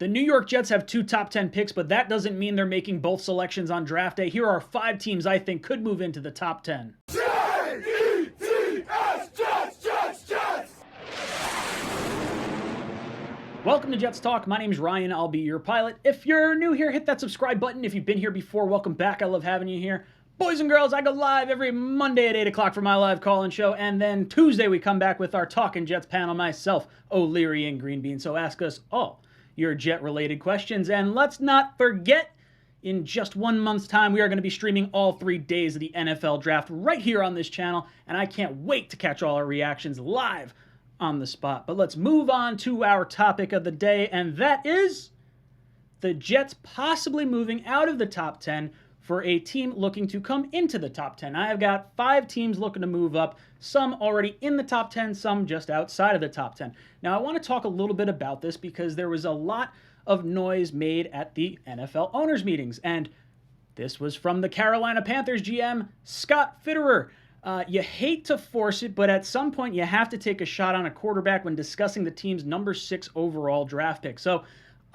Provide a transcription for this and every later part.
The New York Jets have 2 top 10 picks, but that doesn't mean they're making both selections on draft day. Here are 5 teams I think could move into the top 10. J-E-T-S, Jets! Welcome to Jets Talk. My name's Ryan. I'll be your pilot. If you're new here, hit that subscribe button. If you've been here before, welcome back. I love having you here. Boys and girls, I go live every Monday at 8 o'clock for my live call-in show, and then Tuesday we come back with our Talkin' Jets panel, myself, O'Leary, and Green Bean. So ask us all your Jet-related questions, and let's not forget, in just 1 month's time, we are going to be streaming all 3 days of the NFL Draft right here on this channel, and I can't wait to catch all our reactions live on the spot. But let's move on to our topic of the day, and that is the Jets possibly moving out of the top 10 for a team looking to come into the top 10. I have got 5 teams looking to move up, some already in the top 10, some just outside of the top 10. Now, I want to talk a little bit about this because there was a lot of noise made at the NFL owners' meetings, and this was from the Carolina Panthers GM, Scott Fitterer. You hate to force it, but at some point you have to take a shot on a quarterback when discussing the team's number 6 overall draft pick. So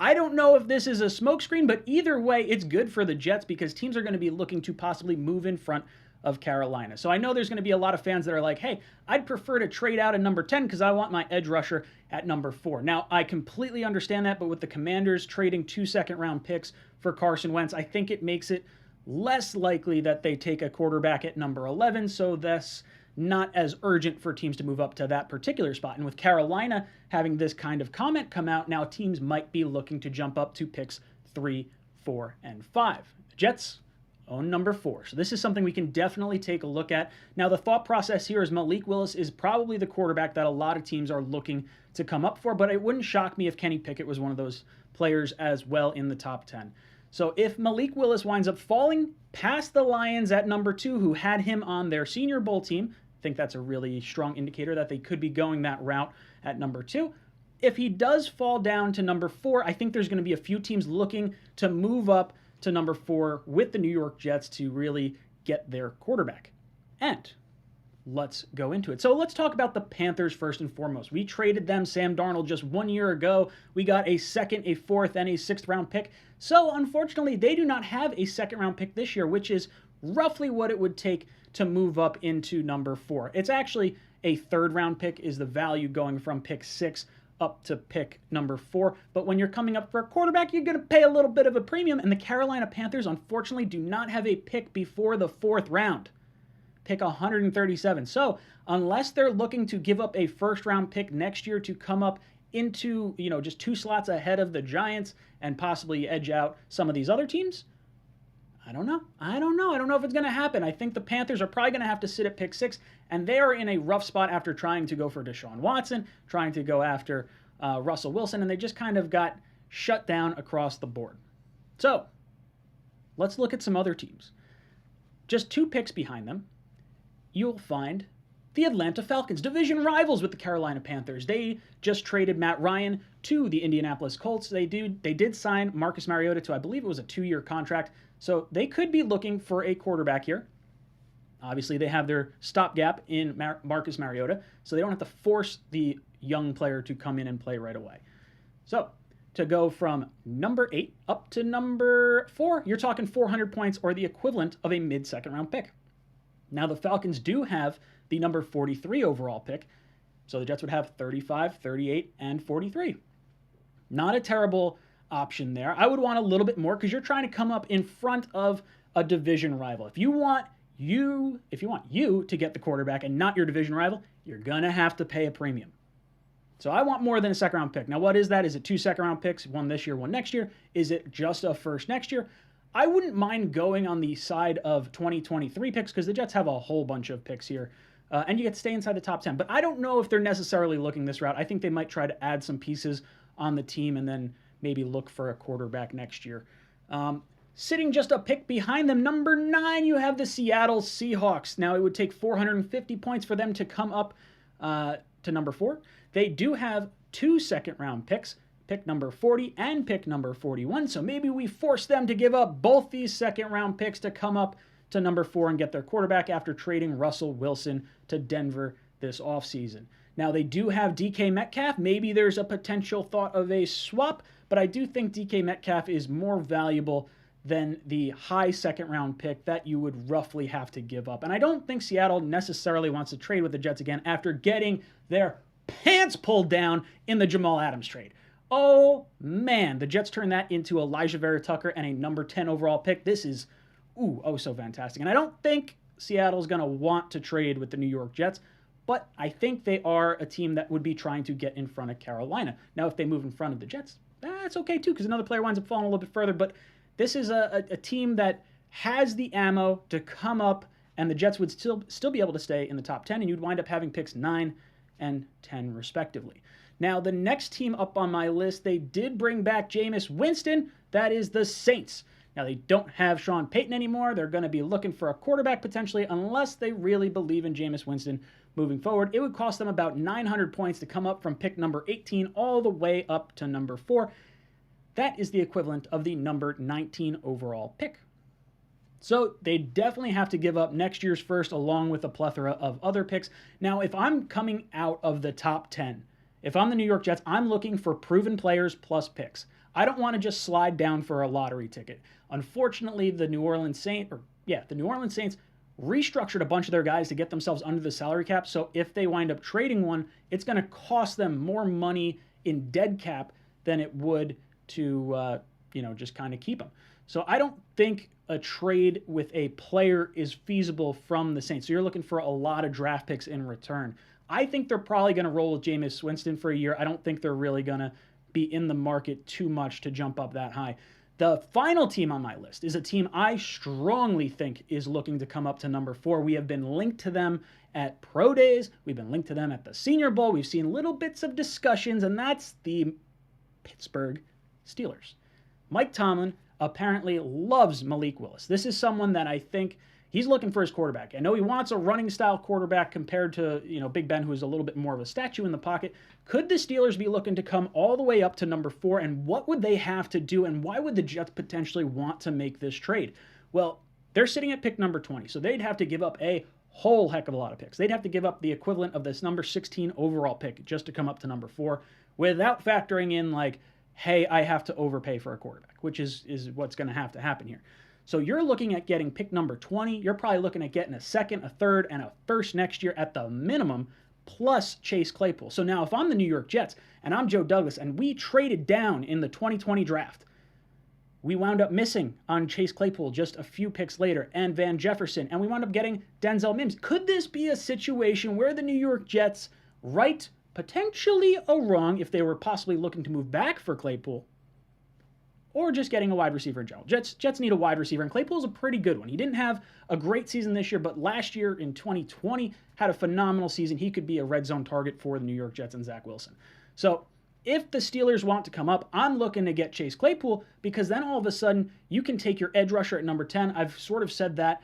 I don't know if this is a smokescreen, but either way, it's good for the Jets because teams are going to be looking to possibly move in front of Carolina. So I know there's going to be a lot of fans that are like, hey, I'd prefer to trade out at number 10 because I want my edge rusher at number 4. Now, I completely understand that, but with the Commanders trading 2 second-round picks for Carson Wentz, I think it makes it less likely that they take a quarterback at number 11, so that's not as urgent for teams to move up to that particular spot. And with Carolina having this kind of comment come out, now teams might be looking to jump up to picks 3, 4, and 5. The Jets own number 4. So this is something we can definitely take a look at. Now, the thought process here is Malik Willis is probably the quarterback that a lot of teams are looking to come up for, but it wouldn't shock me if Kenny Pickett was one of those players as well in the top 10. So if Malik Willis winds up falling past the Lions at number 2, who had him on their Senior Bowl team, I think that's a really strong indicator that they could be going that route at number 2. If he does fall down to number 4, I think there's going to be a few teams looking to move up to number 4 with the New York Jets to really get their quarterback. And let's go into it. So let's talk about the Panthers first and foremost. We traded them Sam Darnold just 1 year ago. We got a 2nd, a 4th, and a 6th round pick. So unfortunately, they do not have a 2nd round pick this year, which is roughly what it would take to move up into number 4. It's actually a 3rd round pick is the value going from pick 6 up to pick number 4. But when you're coming up for a quarterback, you're going to pay a little bit of a premium. And the Carolina Panthers, unfortunately, do not have a pick before the 4th round. Pick 137. So unless they're looking to give up a 1st round pick next year to come up into, just 2 slots ahead of the Giants and possibly edge out some of these other teams, I don't know. I don't know if it's going to happen. I think the Panthers are probably going to have to sit at pick 6, and they are in a rough spot after trying to go for Deshaun Watson, trying to go after Russell Wilson, and they just kind of got shut down across the board. So let's look at some other teams. Just 2 picks behind them, you'll find the Atlanta Falcons, division rivals with the Carolina Panthers. They just traded Matt Ryan to the Indianapolis Colts. They did sign Marcus Mariota to, I believe it was a 2-year contract. So they could be looking for a quarterback here. Obviously, they have their stopgap in Marcus Mariota, so they don't have to force the young player to come in and play right away. So to go from number 8 up to number 4, you're talking 400 points or the equivalent of a mid-2nd round pick. Now, the Falcons do have the number 43 overall pick, so the Jets would have 35, 38, and 43. Not a terrible option there. I would want a little bit more because you're trying to come up in front of a division rival. If you want you to get the quarterback and not your division rival, you're going to have to pay a premium. So I want more than a 2nd round pick. Now, what is that? Is it 2 2nd round picks, one this year, one next year? Is it just a 1st next year? I wouldn't mind going on the side of 2023 picks because the Jets have a whole bunch of picks here. And you get to stay inside the top 10. But I don't know if they're necessarily looking this route. I think they might try to add some pieces on the team and then maybe look for a quarterback next year. Sitting just a pick behind them, number 9, you have the Seattle Seahawks. Now, it would take 450 points for them to come up to number 4. They do have 2 2nd round picks, pick number 40 and pick number 41. So maybe we force them to give up both these 2nd round picks to come up to number 4 and get their quarterback after trading Russell Wilson to Denver this offseason. Now, they do have DK Metcalf. Maybe there's a potential thought of a swap, but I do think DK Metcalf is more valuable than the high second-round pick that you would roughly have to give up. And I don't think Seattle necessarily wants to trade with the Jets again after getting their pants pulled down in the Jamal Adams trade. Oh, man, the Jets turned that into Elijah Vera Tucker and a number 10 overall pick. This is, so fantastic. And I don't think Seattle's going to want to trade with the New York Jets, but I think they are a team that would be trying to get in front of Carolina. Now, if they move in front of the Jets, that's okay too, because another player winds up falling a little bit further, but this is a team that has the ammo to come up, and the Jets would still be able to stay in the top 10, and you'd wind up having picks 9 and 10 respectively. Now, the next team up on my list, they did bring back Jameis Winston. That is the Saints. Now, they don't have Sean Payton anymore. They're going to be looking for a quarterback potentially, unless they really believe in Jameis Winston moving forward. It would cost them about 900 points to come up from pick number 18 all the way up to number 4. That is the equivalent of the number 19 overall pick. So they definitely have to give up next year's first along with a plethora of other picks. Now, if I'm coming out of the top 10, if I'm the New York Jets, I'm looking for proven players plus picks. I don't want to just slide down for a lottery ticket. Unfortunately, the New Orleans Saints restructured a bunch of their guys to get themselves under the salary cap. So if they wind up trading one, it's going to cost them more money in dead cap than it would to just kind of keep them. So I don't think a trade with a player is feasible from the Saints. So you're looking for a lot of draft picks in return. I think they're probably going to roll with Jameis Winston for a year. I don't think they're really going to be in the market too much to jump up that high. The final team on my list is a team I strongly think is looking to come up to number 4. We have been linked to them at Pro Days. We've been linked to them at the Senior Bowl. We've seen little bits of discussions, and that's the Pittsburgh Steelers. Mike Tomlin apparently loves Malik Willis. This is someone that I think he's looking for his quarterback. I know he wants a running style quarterback compared to, Big Ben, who is a little bit more of a statue in the pocket. Could the Steelers be looking to come all the way up to number 4, and what would they have to do, and why would the Jets potentially want to make this trade? Well, they're sitting at pick number 20, so they'd have to give up a whole heck of a lot of picks. They'd have to give up the equivalent of this number 16 overall pick just to come up to number 4 without factoring in hey, I have to overpay for a quarterback, which is what's going to happen here. So you're looking at getting pick number 20. You're probably looking at getting a second, a third, and a first next year at the minimum, plus Chase Claypool. So now if I'm the New York Jets and I'm Joe Douglas and we traded down in the 2020 draft, we wound up missing on Chase Claypool just a few picks later and Van Jefferson, and we wound up getting Denzel Mims. Could this be a situation where the New York Jets, right, potentially a wrong if they were possibly looking to move back for Claypool, or just getting a wide receiver in general? Jets need a wide receiver, and Claypool's a pretty good one. He didn't have a great season this year, but last year in 2020 had a phenomenal season. He could be a red zone target for the New York Jets and Zach Wilson. So if the Steelers want to come up, I'm looking to get Chase Claypool, because then all of a sudden you can take your edge rusher at number 10. I've sort of said that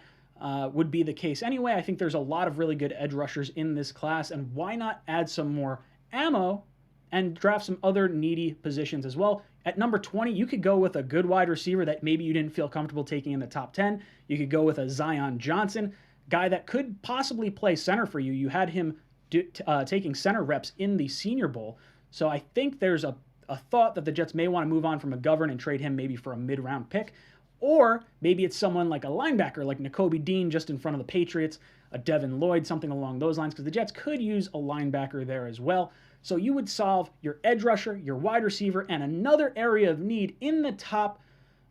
would be the case anyway. I think there's a lot of really good edge rushers in this class, and why not add some more ammo and draft some other needy positions as well. At number 20, you could go with a good wide receiver that maybe you didn't feel comfortable taking in the top 10. You could go with a Zion Johnson, guy that could possibly play center for you. You had him taking center reps in the Senior Bowl. So I think there's a thought that the Jets may want to move on from McGovern and trade him maybe for a mid-round pick. Or maybe it's someone like a linebacker like Nakobe Dean just in front of the Patriots, a Devin Lloyd, something along those lines, because the Jets could use a linebacker there as well. So you would solve your edge rusher, your wide receiver, and another area of need in the top,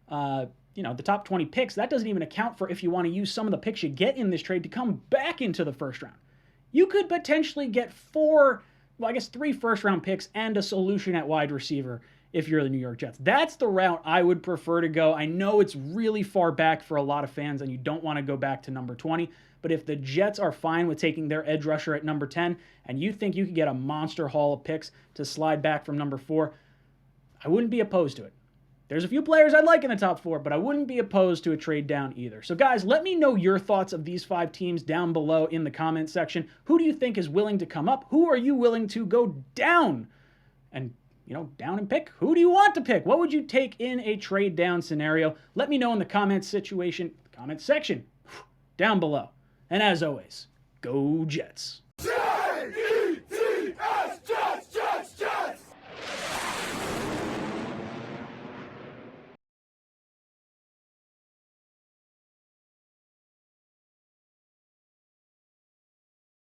the top 20 picks. That doesn't even account for if you want to use some of the picks you get in this trade to come back into the first round. You could potentially get 3 first-round picks and a solution at wide receiver if you're the New York Jets. That's the route I would prefer to go. I know it's really far back for a lot of fans, and you don't want to go back to number 20, but if the Jets are fine with taking their edge rusher at number 10, and you think you could get a monster haul of picks to slide back from number 4, I wouldn't be opposed to it. There's a few players I'd like in the top 4, but I wouldn't be opposed to a trade down either. So guys, let me know your thoughts of these 5 teams down below in the comment section. Who do you think is willing to come up? Who are you willing to go down? And down and pick? Who do you want to pick? What would you take in a trade down scenario? Let me know in the comment section down below. And as always, go Jets.